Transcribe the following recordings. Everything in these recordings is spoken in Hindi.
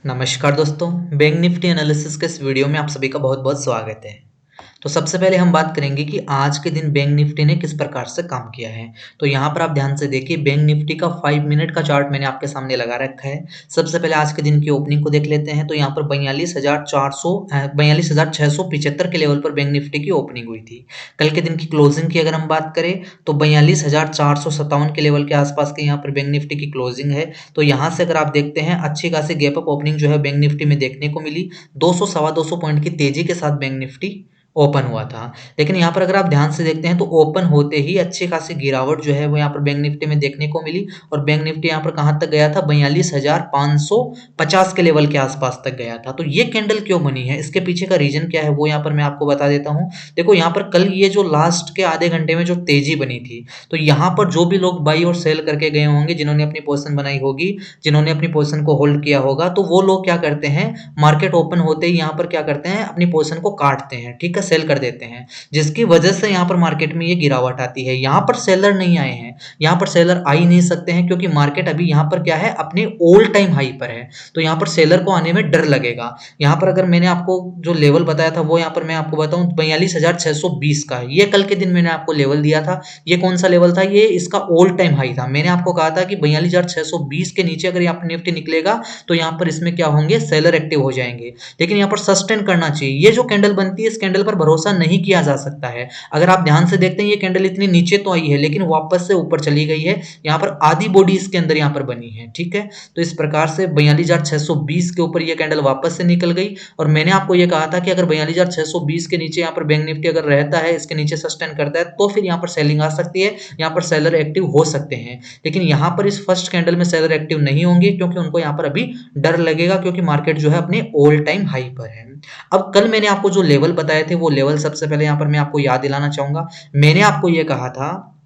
नमस्कार दोस्तों, बैंक निफ्टी एनालिसिस के इस वीडियो में आप सभी का बहुत-बहुत स्वागत है। तो सबसे पहले हम बात करेंगे कि आज के दिन बैंक निफ्टी ने किस प्रकार से काम किया है। तो यहाँ पर आप ध्यान से देखिए, बैंक निफ्टी का 5 मिनट का चार्ट मैंने आपके सामने लगा रखा है। सबसे पहले आज के दिन की ओपनिंग को देख लेते हैं। तो यहाँ पर 42,675 के लेवल पर बैंक निफ्टी की ओपनिंग हुई थी। कल के दिन की क्लोजिंग की अगर हम बात करें तो 42,457 के लेवल के आसपास के यहाँ पर बैंक निफ्टी की क्लोजिंग है। तो यहाँ से अगर आप देखते हैं, अच्छी खासी गैप अप ओपनिंग जो है बैंक निफ्टी में देखने को मिली। 200 सवा 200 पॉइंट की तेजी के साथ बैंक निफ्टी ओपन हुआ था। लेकिन यहाँ पर अगर आप ध्यान से देखते हैं तो ओपन होते ही अच्छी खासी गिरावट जो है वो यहाँ पर बैंक निफ्टी में देखने को मिली और बैंक निफ्टी यहाँ पर कहाँ तक गया था, 42,550 के लेवल के आसपास तक गया था। तो ये कैंडल क्यों बनी है, इसके पीछे का रीजन क्या है वो यहाँ पर मैं आपको बता देता हूँ। देखो यहाँ पर कल ये जो लास्ट के आधे घंटे में जो तेजी बनी थी, तो यहाँ पर जो भी लोग बाई और सेल करके गए होंगे, जिन्होंने अपनी पोजीशन बनाई होगी, जिन्होंने अपनी पोजीशन को होल्ड किया होगा, तो वो लोग क्या करते हैं, मार्केट ओपन होते ही यहाँ पर क्या करते हैं, अपनी पोजीशन को काटते हैं, ठीक है, सेल कर देते हैं, जिसकी वजह से यहाँ पर मार्केट में ये गिरावट आती है। यहाँ पर सेलर नहीं आए हैं, यहाँ पर सेलर आ ही नहीं सकते हैं, क्योंकि मार्केट अभी यहाँ पर क्या है, अपने ऑल टाइम हाई पर है। तो यहाँ पर सेलर को आने में डर लगेगा। यहाँ पर अगर मैंने आपको जो लेवल बताया था वो यहाँ पर मैं आपको बताऊं, 42,620 का, ये कल के दिन मैंने आपको लेवल दिया था। ये कौन सा लेवल था, ये इसका ऑल टाइम हाई था। मैंने आपको कहा था कि 42,620 के नीचे अगर यहाँ पर निफ्टी निकलेगा तो यहाँ पर इसमें क्या होंगे, सेलर एक्टिव हो जाएंगे। लेकिन यहाँ पर सस्टेन करना चाहिए। ये जो कैंडल बनती है, इस कैंडल पर भरोसा नहीं किया जा सकता है। अगर आप ध्यान से देखते हैं, ये कैंडल इतनी नीचे तो आई है लेकिन वापस से ऊपर चली गई है। यहाँ पर आधी बॉडी इसके अंदर यहाँ पर बनी है, ठीक है। तो इस प्रकार से 42,620 के ऊपर ये कैंडल वापस से निकल गई और मैंने आपको ये कहा था कि अगर 42,620 के नीचे यहाँ पर बैंक निफ्टी अगर रहता है, इसके नीचे सस्टेन करता है, तो फिर यहाँ पर सेलिंग आ सकती है, यहाँ पर सेलर एक्टिव हो सकते हैं। लेकिन यहाँ पर इस फर्स्ट कैंडल में सेलर एक्टिव नहीं होंगे, क्योंकि उनको यहाँ पर अभी डर लगेगा, क्योंकि मार्केट जो है अपने ऑल टाइम हाई पर है। अब कल मैंने आपको जो लेवल बताए थे, वो लेवल सबसे पहले यहाँ पर मैं आपको याद दिलाना चाहूंगा। मैंने आपको ये कहा था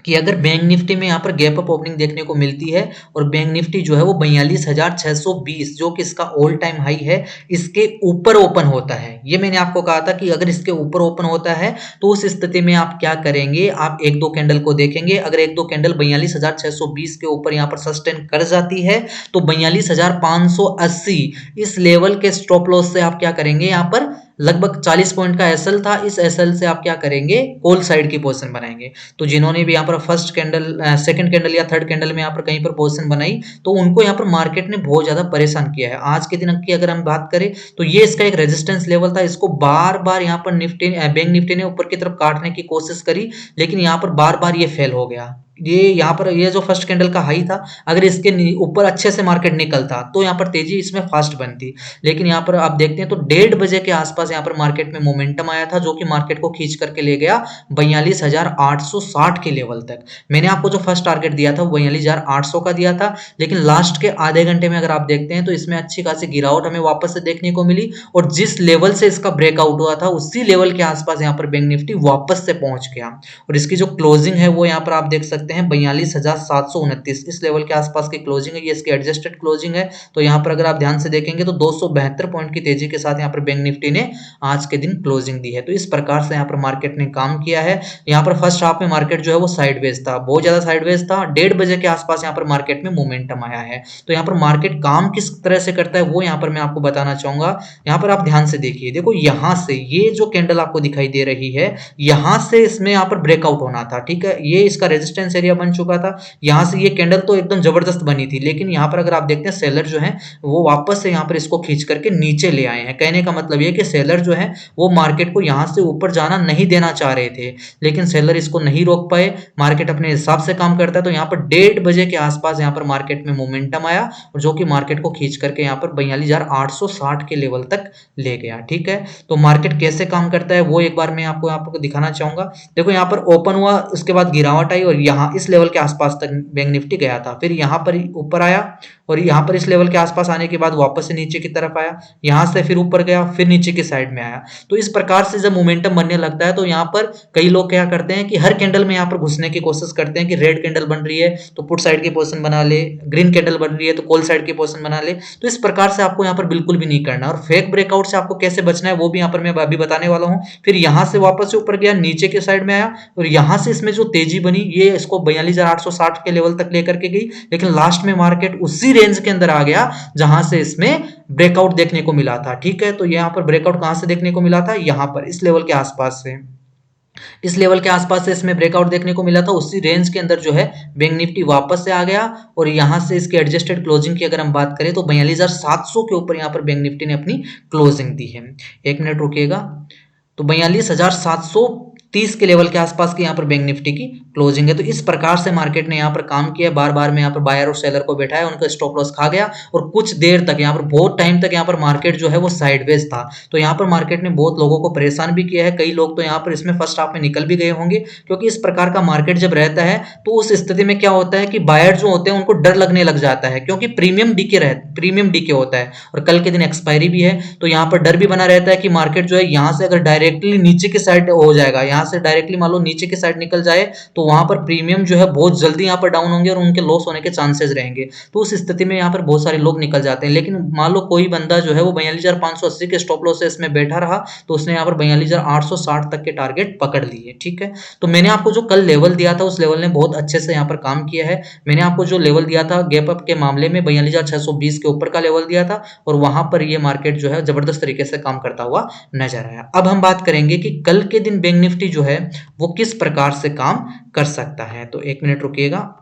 कि अगर बैंक निफ्टी में यहाँ पर गैप अप ओपनिंग देखने को मिलती है और बैंक निफ्टी जो है वो 42,620, जो कि इसका ऑल टाइम हाई है, इसके ऊपर ओपन होता है, ये मैंने आपको कहा था कि अगर इसके ऊपर ओपन होता है तो उस स्थिति में आप क्या करेंगे, आप एक दो कैंडल को देखेंगे। अगर एक दो कैंडल 42,620 के ऊपर यहाँ पर सस्टेन कर जाती है तो 42,580 इस लेवल के स्टॉप लॉस से आप क्या करेंगे, यहाँ पर लगभग 40 पॉइंट का एसएल था, इस एसएल से आप क्या करेंगे, कॉल साइड की पोजीशन बनाएंगे। तो जिन्होंने भी यहाँ पर फर्स्ट कैंडल, सेकंड कैंडल या थर्ड कैंडल में यहाँ पर कहीं पर पोजीशन बनाई, तो उनको यहाँ पर मार्केट ने बहुत ज्यादा परेशान किया है। आज के दिन की अगर हम बात करें तो ये इसका एक रेजिस्टेंस लेवल था, इसको बार बार यहाँ पर निफ्टी, बैंक निफ्टी ने ऊपर की तरफ काटने की कोशिश करी, लेकिन यहाँ पर बार बार ये फेल हो गया। ये यहाँ पर ये जो फर्स्ट कैंडल का हाई था, अगर इसके ऊपर अच्छे से मार्केट निकलता तो यहाँ पर तेजी इसमें फास्ट बनती। लेकिन यहाँ पर आप देखते हैं तो 1:30 बजे के आसपास यहाँ पर मार्केट में मोमेंटम आया था, जो कि मार्केट को खींच करके ले गया 42,860 के लेवल तक। मैंने आपको जो फर्स्ट टारगेट दिया था वो 42,800 का दिया था, लेकिन लास्ट के आधे घंटे में अगर आप देखते हैं तो इसमें अच्छी खासी गिरावट हमें वापस से देखने को मिली और जिस लेवल से इसका ब्रेकआउट हुआ था उसी लेवल के आसपास यहाँ पर बैंक निफ्टी वापस से पहुंच गया और इसकी जो क्लोजिंग है वो यहाँ पर आप देख सकते हैं 42,729, इस लेवल के आसपास की क्लोजिंग है। ये इसकी एडजस्टेड क्लोजिंग है। तो यहाँ पर अगर आप ध्यान से देखेंगे तो 272 पॉइंट की तेजी के साथ यहाँ पर बैंक निफ्टी ने आज के दिन क्लोजिंग दी है। तो इस प्रकार से यहाँ पर मार्केट ने काम किया है। यहाँ पर फर्स्ट हाफ में मार्केट जो है वो साइडवेज था, बहुत ज्यादा साइडवेज था। 1:30 बजे के आसपास यहाँ पर मार्केट में मोमेंटम आया है। तो यहाँ पर मार्केट काम किस तरह से करता है वो यहाँ पर मैं आपको बताना चाहूंगा। यहाँ पर आप ध्यान से देखिए, देखो यहाँ से ये जो कैंडल आपको दिखाई दे रही है, यहाँ से इसमें यहाँ पर ब्रेकआउट होना था, ठीक है। ये इसका रेजिस्टेंस एरिया बन चुका था। यहाँ से ये कैंडल तो एकदम जबरदस्त बनी थी, लेकिन यहाँ पर अगर आप देखते हैं सेलर जो है वो वापस से यहाँ पर इसको खींच करके नीचे ले आए हैं। कहने का मतलब ये कि सेलर जो है वो मार्केट को यहाँ से ऊपर जाना नहीं देना चाह रहे थे, लेकिन सेलर इसको नहीं रोक पाए। मार्केट अपने हिसाब से काम करता है। तो यहाँ पर 1:30 बजे के आसपास यहाँ पर मार्केट में मोमेंटम आया और जो कि मार्केट को खींच करके यहाँ पर 42,860 के लेवल तक ले गया, ठीक है। तो मार्केट कैसे काम करता है वो एक बार मैं आपको दिखाना चाहूंगा। देखो यहाँ पर ओपन हुआ, उसके बाद गिरावट आई और यहाँ इस लेवल के आसपास तक बैंक निफ्टी गया था, फिर यहाँ पर ऊपर आया और यहाँ पर इस लेवल के आसपास आने के बाद वापस से नीचे की तरफ आया, यहाँ से फिर ऊपर गया, फिर नीचे की साइड में आया। तो इस प्रकार से जब मोमेंटम बनने लगता है तो यहाँ पर कई लोग क्या करते हैं कि हर कैंडल में यहाँ पर घुसने की कोशिश करते हैं कि रेड कैंडल बन रही है तो पुट साइड की पोजीशन बना ले, ग्रीन कैंडल बन रही है तो कॉल साइड की पोजीशन बना ले। तो इस प्रकार से आपको यहाँ पर बिल्कुल भी नहीं करना और फेक ब्रेकआउट से आपको कैसे बचना है वो भी यहाँ पर मैं अभी बताने वाला हूँ। फिर यहाँ से वापस से ऊपर गया, नीचे के साइड में आया और यहाँ से इसमें जो तेजी बनी ये इसको उसको 42,860 के लेवल तक लेकर के गई, लेकिन लास्ट में मार्केट उसी रेंज के अंदर आ गया जहां से इसमें ब्रेकआउट देखने को मिला था। ठीक है, तो यहाँ पर ब्रेकआउट कहां से देखने को मिला था, यहाँ पर इस लेवल के आसपास से, इस लेवल के आसपास से इसमें ब्रेकआउट देखने को मिला था। उसी रेंज के अंदर जो है बैंक निफ्टी वापस से आ गया और यहां से इसके एडजस्टेड क्लोजिंग की अगर हम बात करें तो 42,700 के ऊपर यहां पर बैंक निफ्टी ने अपनी क्लोजिंग दी है। एक मिनट रुकिएगा, तो 42,730 के लेवल के आसपास की यहाँ पर बैंक निफ्टी की क्लोजिंग है। तो इस प्रकार से मार्केट ने यहाँ पर काम किया, बार बार में यहाँ पर बायर और सेलर को बैठाया, उनका स्टॉप लॉस खा गया और कुछ देर तक यहाँ पर बहुत टाइम तक यहाँ पर मार्केट जो है वो साइडवेज था। तो यहाँ पर मार्केट ने बहुत लोगों को परेशान भी किया है, कई लोग तो यहाँ पर इसमें फर्स्ट हाफ में निकल भी गए होंगे, क्योंकि इस प्रकार का मार्केट जब रहता है तो उस स्थिति में क्या होता है कि बायर जो होते हैं उनको डर लगने लग जाता है, क्योंकि प्रीमियम डीके होता है और कल के दिन एक्सपायरी भी है। तो यहाँ पर डर भी बना रहता है कि मार्केट जो है यहाँ से अगर डायरेक्टली नीचे की साइड हो जाएगा, यहाँ से डायरेक्टली मान लो नीचे की साइड निकल जाए तो वहां पर प्रीमियम जो है बहुत जल्दी यहाँ पर डाउन होंगे और उनके लॉस होने के चांसेस रहेंगे। तो उस स्थिति में यहाँ पर बहुत सारे लोग निकल जाते हैं। लेकिन मान लो कोई बंदा जो है वो 42,580 के स्टॉप लॉस से इसमें बैठा रहा तो उसने यहाँ पर 42,860 तक के टारगेट पकड़ लिए। ठीक है, तो मैंने आपको जो कल लेवल दिया था उस लेवल ने बहुत अच्छे से यहाँ पर काम किया है। मैंने आपको जो लेवल दिया था गैप अप के मामले में 42,620 के ऊपर का लेवल दिया था और वहां पर ये मार्केट जो है जबरदस्त तरीके से काम करता हुआ नजर आया। अब हम बात करेंगे कि कल के दिन बैंक निफ्टी जो है वो किस प्रकार से काम कर सकता है। तो एक मिनट रुकिएगा,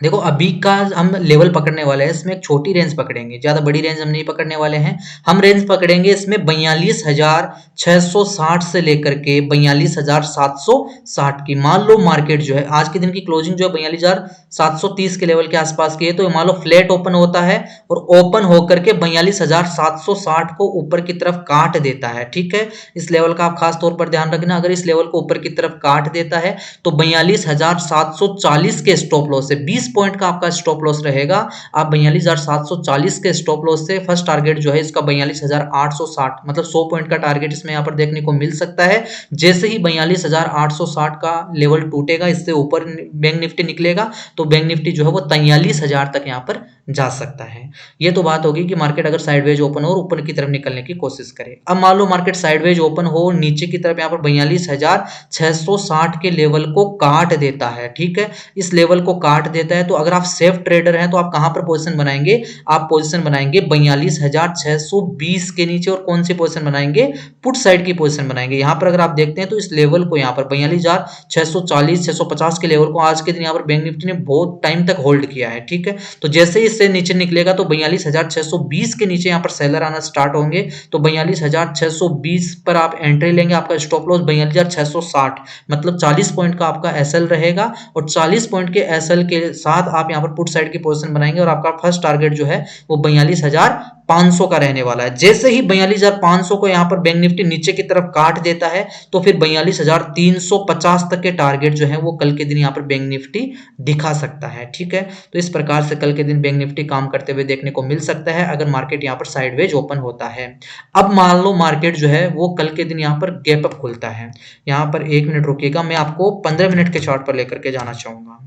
देखो अभी का हम लेवल पकड़ने वाले हैं, इसमें एक छोटी रेंज पकड़ेंगे, ज्यादा बड़ी रेंज हम नहीं पकड़ने वाले हैं। हम रेंज पकड़ेंगे इसमें 42,660 से लेकर के 42,760 की। मान लो मार्केट जो है आज के दिन की क्लोजिंग जो है 42,730 के लेवल के आसपास की है, तो मान लो फ्लैट ओपन होता है और ओपन होकर के 42,760 को ऊपर की तरफ काट देता है। ठीक है, इस लेवल का आप खास तौर पर ध्यान रखना, अगर इस लेवल को ऊपर की तरफ काट देता है तो 42,740 के स्टॉप लॉस से 20 पॉइंट का आपका स्टॉप लॉस रहेगा। आप 42,740 के स्टॉप लॉस से फर्स्ट टारगेट जो है इसका 42,860, मतलब 100 पॉइंट का टारगेट इसमें यहाँ पर देखने को मिल सकता है। जैसे ही 42,860 का लेवल टूटेगा, इससे ऊपर बैंक निफ्टी निकलेगा तो बैंक निफ्टी जो है वो 43,000 तक यहाँ पर जा सकता है। ये तो बात होगी कि मार्केट अगर साइडवेज ओपन हो और ऊपर की तरफ निकलने की कोशिश करे। अब मान लो मार्केट साइडवेज ओपन हो, नीचे की तरफ यहाँ पर 42,660 के लेवल को काट देता है। ठीक है, इस लेवल को काट देता है तो अगर आप सेफ ट्रेडर हैं तो आप कहां पर पोजीशन बनाएंगे, आप पोजीशन बनाएंगे 42,620 के नीचे। और कौन सी पोजीशन बनाएंगे, पुट साइड की पोजीशन बनाएंगे। यहां पर अगर आप देखते हैं तो इस लेवल को यहाँ पर 42,640 650 के लेवल को आज के दिन यहाँ पर बैंक निफ्टी ने बहुत टाइम तक होल्ड किया है। ठीक है, तो जैसे ही इससे नीचे निकलेगा तो 42,620 के नीचे यहाँ पर सेलर आना स्टार्ट होंगे। तो 42,620 पर आप एंट्री लेंगे, आपका स्टॉप लॉस 42,660, मतलब 40 पॉइंट का आपका एसएल रहेगा और 40 पॉइंट के एसएल के साथ आप यहाँ पर पुट साइड की पोजीशन बनाएंगे और आपका फर्स्ट टारगेट जो है वो 42,500 का रहने वाला है। जैसे ही 42,500 को यहाँ पर बैंक निफ्टी नीचे की तरफ काट देता है तो फिर 42,350 तक के टारगेट जो है वो कल के दिन यहाँ पर बैंक निफ्टी दिखा सकता है। ठीक है, तो इस प्रकार से कल के दिन बैंक निफ्टी काम करते हुए देखने को मिल सकता है अगर मार्केट यहाँ पर साइडवेज ओपन होता है। अब मान लो मार्केट जो है वो कल के दिन यहाँ पर गैप अप खुलता है। यहाँ पर एक मिनट रुकिएगा, मैं आपको 15 मिनट के चार्ट पर लेकर के जाना चाहूंगा।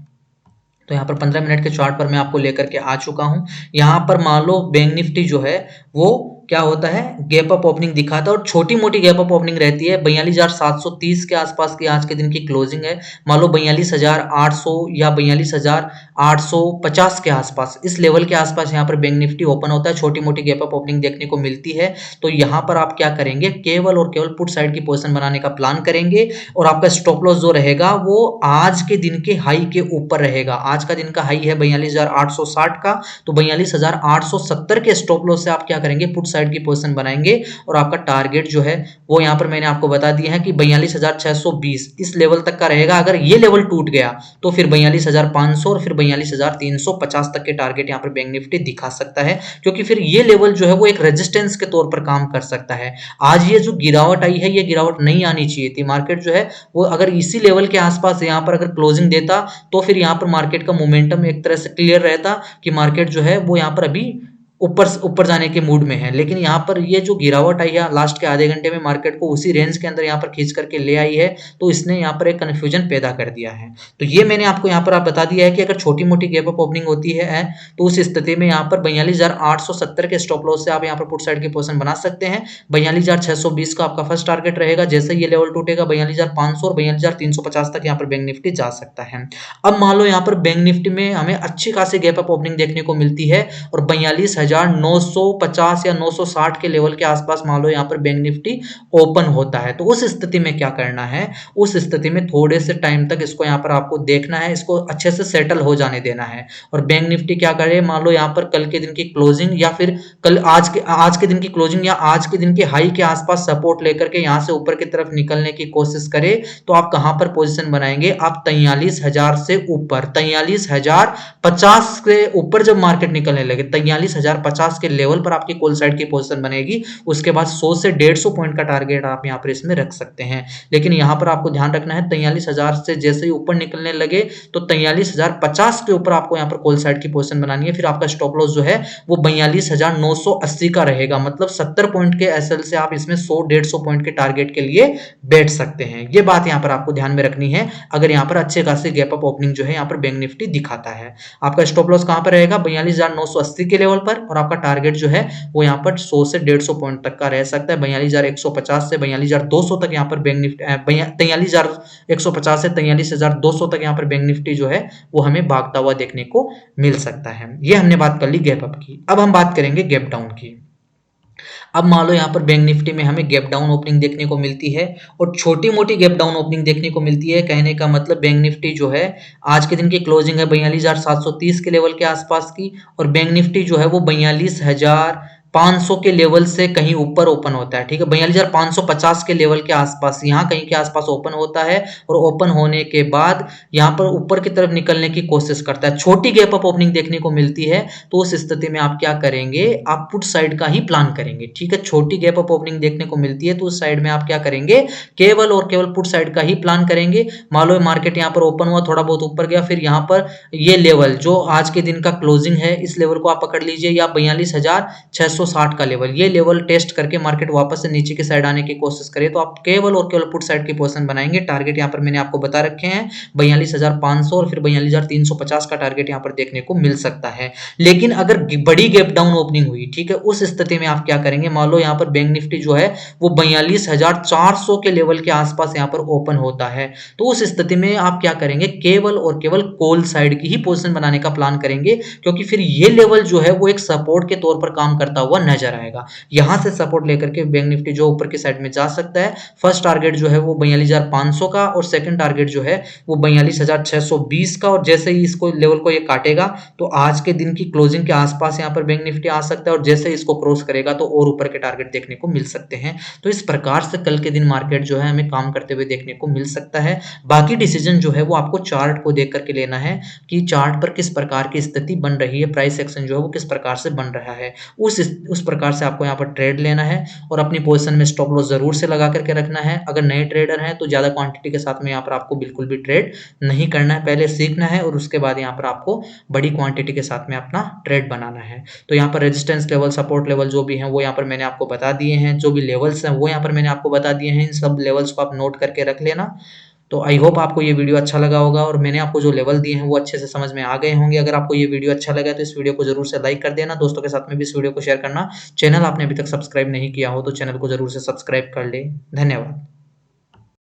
तो यहाँ पर 15 मिनट के चार्ट पर मैं आपको लेकर के आ चुका हूं। यहाँ पर मान लो बैंक निफ्टी जो है वो क्या होता है, गैप अप ओपनिंग दिखाता है और छोटी मोटी गैप अप ओपनिंग रहती है। 42,730 के आसपास की आज के दिन की क्लोजिंग है। मान लो 42,800 या 42,850 के आसपास, इस लेवल के आसपास यहाँ पर बैंक निफ्टी ओपन होता है, छोटी मोटी गैप अप ओपनिंग देखने को मिलती है। तो यहाँ पर आप क्या करेंगे, केवल और केवल पुट साइड की पोजीशन बनाने का प्लान करेंगे और आपका स्टॉप लॉस जो रहेगा वो आज के दिन के हाई के ऊपर रहेगा। आज का दिन का हाई है 42,860 का, तो 42,870 के स्टॉप लॉस से आप क्या करेंगे, पुट साइड की पोजीशन बनाएंगे और आपका टारगेट जो है वो यहाँ पर मैंने आपको बता दिया है कि 42,620 इस लेवल तक का रहेगा। अगर ये लेवल टूट गया तो फिर 42,500 और फिर 42,350 तक के टारगेट यहाँ पर बैंक निफ्टी दिखा सकता है, क्योंकि फिर ये लेवल जो है वो एक रेजिस्टेंस के तौर पर काम कर सकता है। आज ये जो गिरावट आई है ये गिरावट नहीं आनी चाहिए थी। मार्केट जो है वो अगर इसी लेवल के आसपास यहाँ पर अगर क्लोजिंग देता तो फिर यहाँ पर मार्केट का मोमेंटम एक तरह से क्लियर रहता कि मार्केट जो है वो यहाँ पर अभी ऊपर ऊपर जाने के मूड में है, लेकिन यहाँ पर ये जो गिरावट आई है लास्ट के आधे घंटे में मार्केट को उसी रेंज के अंदर यहाँ पर खींच करके ले आई है, तो इसने यहाँ पर एक कन्फ्यूजन पैदा कर दिया है। तो ये मैंने आपको यहाँ पर आप बता दिया है कि अगर छोटी मोटी गैप अप ओपनिंग होती है तो उस स्थिति में यहाँ पर 42,870 के स्टॉप लॉस से आप यहाँ पर पुट साइड की पोजीशन बना सकते हैं। 42,620 का आपका फर्स्ट टारगेट रहेगा। जैसे ये लेवल टूटेगा 42,500 और 42,350 तक यहाँ पर बैंक निफ्टी जा सकता है। अब मान लो यहाँ पर बैंक निफ्टी में हमें अच्छी खासी गैप अप ओपनिंग देखने को मिलती है और 42,950 या 960 के लेवल के आसपास मान लो यहाँ पर बैंक निफ्टी ओपन होता है, तो उस स्थिति में क्या करना है, उस स्थिति में थोड़े से टाइम तक इसको यहाँ पर आपको देखना है, इसको अच्छे से सेटल हो जाने देना है। और बैंक निफ्टी क्या करे, मान लो यहाँ पर कल के दिन की क्लोजिंग या फिर कल आज के दिन की क्लोजिंग या आज के दिन के हाई के आसपास सपोर्ट लेकर के यहाँ से ऊपर की तरफ निकलने की कोशिश करे, तो आप कहां पर पोजीशन बनाएंगे, आप 43,000 से ऊपर 43,050 के ऊपर जब मार्केट निकलने लगे 43,050 के लेवल पर आपकी कॉल साइड की पोजीशन बनेगी। उसके बाद 100 से 150 पॉइंट का टारगेट आप यहाँ पर इसमें रख सकते हैं। लेकिन यहाँ पर आपको ध्यान रखना है 43,000 से जैसे ही ऊपर निकलने लगे तो 43,050 के ऊपर आपको यहाँ पर कॉल साइड की पोजीशन बनानी है। फिर आपका स्टॉप लॉस जो है वो 42,980 का रहेगा, मतलब 70 पॉइंट के एसएल से आप इसमें 100-150 पॉइंट के टारगेट के लिए बैठ सकते हैं। ये बात यहाँ पर आपको ध्यान में रखनी है अगर यहाँ पर अच्छे खासे गैप अप ओपनिंग जो है यहाँ पर बैंक निफ्टी दिखाता है। आपका स्टॉप लॉस कहां पर रहेगा, 42,980 के लेवल पर, और आपका टारगेट जो है वो यहाँ पर 100 से 150 पॉइंट तक का रह सकता है। 42,150 से 42,200 तक यहाँ पर बैंक निफ्टी 43,150 से 43,200 तक यहाँ पर बैंक निफ्टी जो है वो हमें भागता हुआ देखने को मिल सकता है। ये हमने बात कर ली गैप अप की। अब हम बात करेंगे गैप डाउन की। अब मान लो यहाँ पर बैंक निफ्टी में हमें गैप डाउन ओपनिंग देखने को मिलती है और छोटी मोटी गैप डाउन ओपनिंग देखने को मिलती है। कहने का मतलब बैंक निफ्टी जो है आज के दिन की क्लोजिंग है 42,730 के लेवल के आसपास की, और बैंक निफ्टी जो है वो 42,500 के लेवल से कहीं ऊपर ओपन होता है। ठीक है, 42,550 के लेवल के आसपास, यहाँ कहीं के आसपास ओपन होता है और ओपन होने के बाद यहाँ पर ऊपर की तरफ निकलने की कोशिश करता है। छोटी गैप अप ओपनिंग देखने को मिलती है, तो उस स्थिति में आप क्या करेंगे, आप पुट साइड का ही प्लान करेंगे। ठीक है, छोटी गैप अप ओपनिंग देखने को मिलती है तो उस साइड में आप क्या करेंगे, केवल और केवल पुट साइड का ही प्लान करेंगे। मान लो मार्केट यहाँ पर ओपन हुआ, थोड़ा बहुत ऊपर गया, फिर यहाँ पर ये लेवल जो आज के दिन का क्लोजिंग है इस लेवल को आप पकड़ लीजिए, या 42,660 का लेवल, ये लेवल टेस्ट करके मार्केट वापस से नीचे की साइड आने की कोशिश करे तो आप केवल और केवल पुट साइड की पोजीशन बनाएंगे। टारगेट यहाँ पर मैंने आपको बता रखे हैं 42,500 और फिर 42,350 का टारगेट यहाँ पर देखने को मिल सकता है। लेकिन अगर बड़ी गैप डाउन ओपनिंग हुई, ठीक है, उस स्थिति में आप क्या करेंगे, मान लो यहाँ पर बैंक निफ्टी जो है वो 42,400 के लेवल के आसपास यहाँ पर ओपन होता है, तो उस स्थिति में आप क्या करेंगे, केवल और केवल कॉल साइड की ही पोजीशन बनाने का प्लान करेंगे, क्योंकि फिर ये लेवल जो है वो एक सपोर्ट के तौर पर काम करता हुआ नजर आएगा। यहां से सपोर्ट लेकर के बैंक निफ्टी जो ऊपर की साइड में जा सकता है। फर्स्ट टारगेट जो है वो 42,500 का और सेकंड टारगेट जो है वो 42,620 का, और जैसे ही इसको लेवल को ये काटेगा तो आज के दिन की क्लोजिंग के आसपास यहाँ पर बैंक निफ्टी आ सकता है, और जैसे इसको क्रॉस करेगा तो और ऊपर के टारगेट देखने को मिल सकते हैं। तो इस प्रकार से कल के दिन मार्केट जो है हमें काम करते हुए देखने को मिल सकता है। बाकी डिसीजन जो है वो आपको चार्ट को देख करके लेना है कि चार्ट पर किस प्रकार की स्थिति बन रही है, प्राइस एक्शन जो है वो किस प्रकार से बन रहा है, उस प्रकार से आपको यहाँ पर ट्रेड लेना है और अपनी पोजीशन में स्टॉप लॉस जरूर से लगा करके रखना है। अगर नए ट्रेडर हैं तो ज्यादा क्वांटिटी के साथ में यहाँ पर आपको बिल्कुल भी ट्रेड नहीं करना है, पहले सीखना है और उसके बाद यहाँ पर आपको बड़ी क्वांटिटी के साथ में अपना ट्रेड बनाना है। तो यहाँ पर रेजिस्टेंस लेवल, सपोर्ट लेवल जो भी हैं वो यहाँ पर मैंने आपको बता दिए हैं, जो भी लेवल्स हैं वो यहाँ पर मैंने आपको बता दिए हैं। इन सब लेवल्स को आप नोट करके रख लेना। तो आई होप आपको ये वीडियो अच्छा लगा होगा और मैंने आपको जो लेवल दिए हैं वो अच्छे से समझ में आ गए होंगे। अगर आपको ये वीडियो अच्छा लगा तो इस वीडियो को जरूर से लाइक कर देना, दोस्तों के साथ में भी इस वीडियो को शेयर करना। चैनल आपने अभी तक सब्सक्राइब नहीं किया हो तो चैनल को जरूर से सब्सक्राइब कर ले। धन्यवाद।